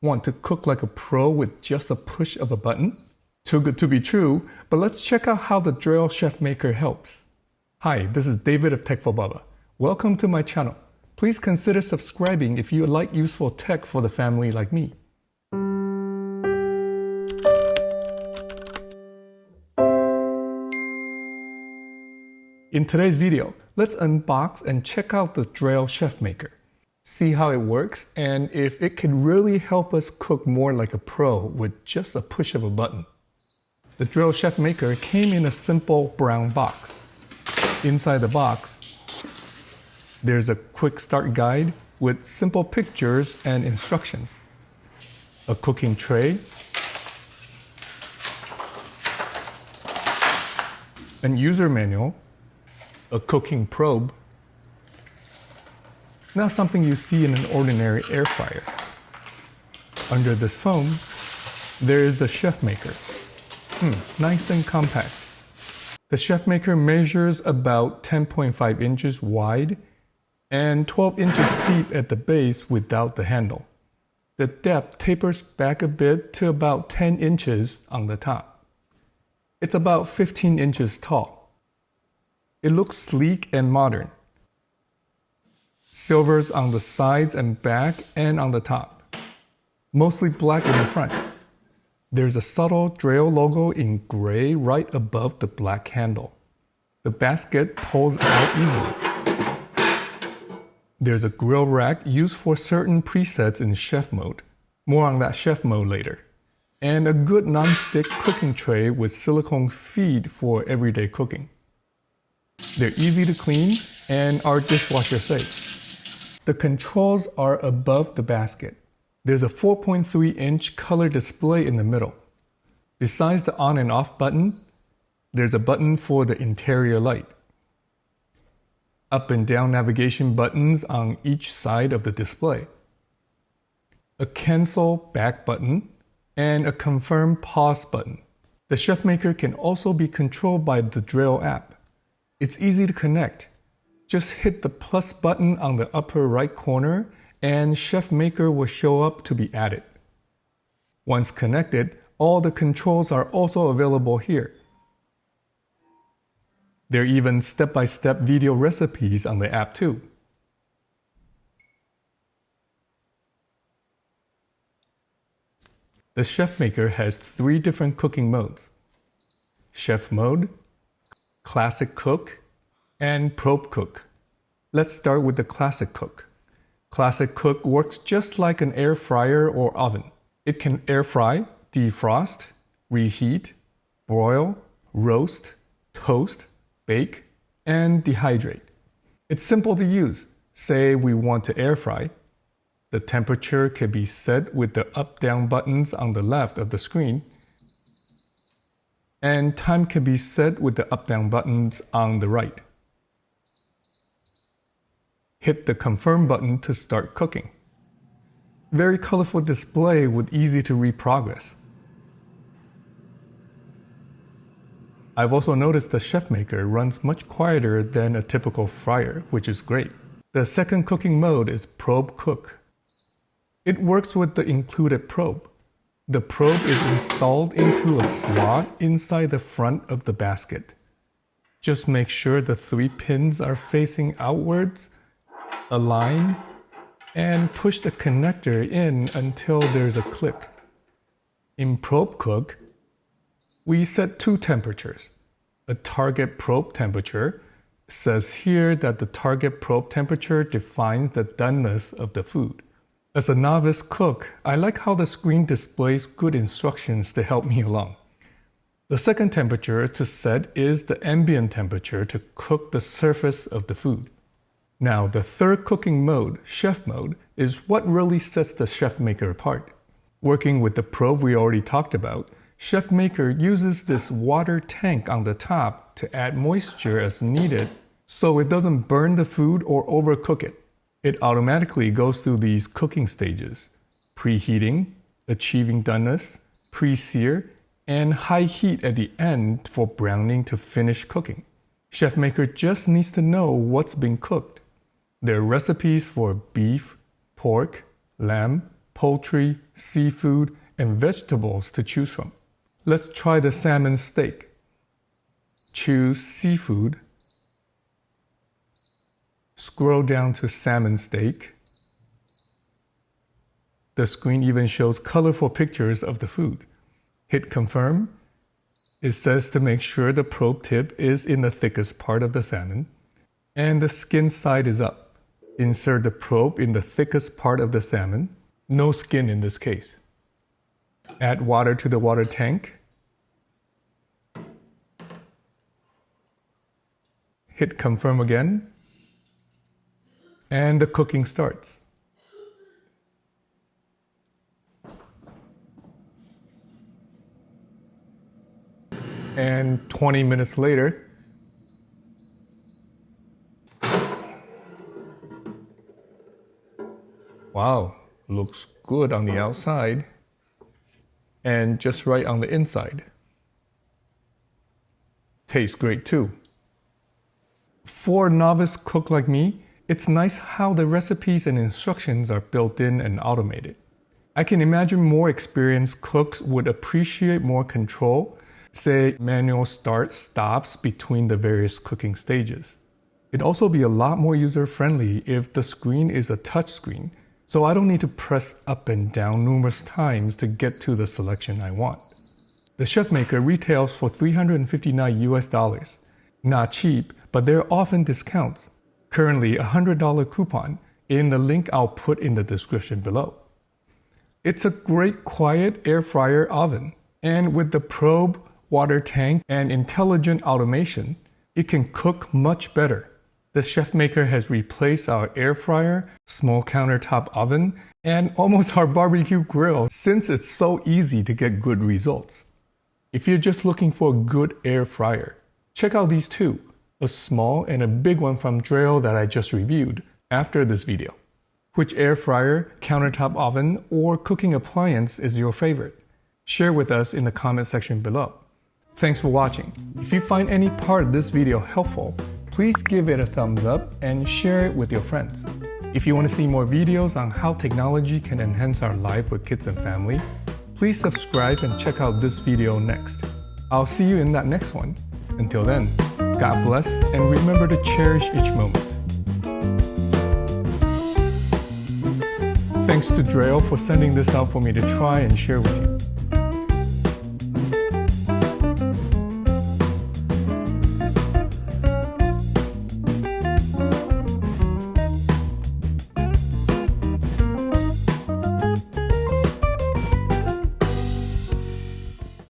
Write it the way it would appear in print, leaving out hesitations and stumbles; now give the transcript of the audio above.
Want to cook like a pro with just a push of a button? Too good to be true, but let's check out how the Dreo ChefMaker helps. Hi, this is David of Tech for Baba. Welcome to my channel. Please consider subscribing if you like useful tech for the family like me. In today's video, let's unbox and check out the Dreo ChefMaker. See how it works and if it can really help us cook more like a pro with just a push of a button. The Dreo ChefMaker came in a simple brown box. Inside the box, there's a quick start guide with simple pictures and instructions, a cooking tray, a user manual, a cooking probe. Not something you see in an ordinary air fryer. Under this foam, there is the ChefMaker. Nice and compact. The ChefMaker measures about 10.5 inches wide and 12 inches deep at the base without the handle. The depth tapers back a bit to about 10 inches on the top. It's about 15 inches tall. It looks sleek and modern. Silvers on the sides and back and on the top. Mostly black in the front. There's a subtle Dreo logo in gray right above the black handle. The basket pulls out easily. There's a grill rack used for certain presets in chef mode. More on that chef mode later. And a good non-stick cooking tray with silicone feed for everyday cooking. They're easy to clean and are dishwasher safe. The controls are above the basket. There's a 4.3-inch color display in the middle. Besides the on and off button, there's a button for the interior light. Up and down navigation buttons on each side of the display. A cancel back button and a confirm pause button. The ChefMaker can also be controlled by the Dreo app. It's easy to connect. Just hit the plus button on the upper right corner and ChefMaker will show up to be added. Once connected, all the controls are also available here. There are even step-by-step video recipes on the app too. The ChefMaker has 3 different cooking modes: Chef mode, Classic Cook, and Probe Cook. Let's start with the Classic Cook. Classic Cook works just like an air fryer or oven. It can air fry, defrost, reheat, broil, roast, toast, bake, and dehydrate. It's simple to use. Say we want to air fry. The temperature can be set with the up-down buttons on the left of the screen, and time can be set with the up-down buttons on the right. Hit the confirm button to start cooking. Very colorful display with easy to read progress. I've also noticed the ChefMaker runs much quieter than a typical fryer, which is great. The second cooking mode is Probe Cook. It works with the included probe. The probe is installed into a slot inside the front of the basket. Just make sure the 3 pins are facing outwards, align, and push the connector in until there's a click. In Probe Cook, we set 2 temperatures. A target probe temperature says here that the target probe temperature defines the doneness of the food. As a novice cook, I like how the screen displays good instructions to help me along. The second temperature to set is the ambient temperature to cook the surface of the food. Now, the third cooking mode, Chef mode, is what really sets the ChefMaker apart. Working with the probe we already talked about, ChefMaker uses this water tank on the top to add moisture as needed so it doesn't burn the food or overcook it. It automatically goes through these cooking stages: preheating, achieving doneness, pre-sear, and high heat at the end for browning to finish cooking. ChefMaker just needs to know what's been cooked. There are recipes for beef, pork, lamb, poultry, seafood, and vegetables to choose from. Let's try the salmon steak. Choose seafood. Scroll down to salmon steak. The screen even shows colorful pictures of the food. Hit confirm. It says to make sure the probe tip is in the thickest part of the salmon and the skin side is up. Insert the probe in the thickest part of the salmon. No skin in this case. Add water to the water tank. Hit confirm again. And the cooking starts. And 20 minutes later, wow, looks good on the outside and just right on the inside. Tastes great too. For a novice cook like me, it's nice how the recipes and instructions are built in and automated. I can imagine more experienced cooks would appreciate more control, say manual start-stops between the various cooking stages. It'd also be a lot more user-friendly if the screen is a touch screen, so I don't need to press up and down numerous times to get to the selection I want. The ChefMaker retails for $359 US. Not cheap, but there are often discounts. Currently a $100 coupon in the link I'll put in the description below. It's a great quiet air fryer oven, and with the probe, water tank, and intelligent automation, it can cook much better. The ChefMaker has replaced our air fryer, small countertop oven, and almost our barbecue grill since it's so easy to get good results. If you're just looking for a good air fryer, check out these two, a small and a big one from Dreo that I just reviewed after this video. Which air fryer, countertop oven, or cooking appliance is your favorite? Share with us in the comment section below. Thanks for watching. If you find any part of this video helpful, please give it a thumbs up and share it with your friends. If you want to see more videos on how technology can enhance our life with kids and family, please subscribe and check out this video next. I'll see you in that next one. Until then, God bless and remember to cherish each moment. Thanks to Dreo for sending this out for me to try and share with you.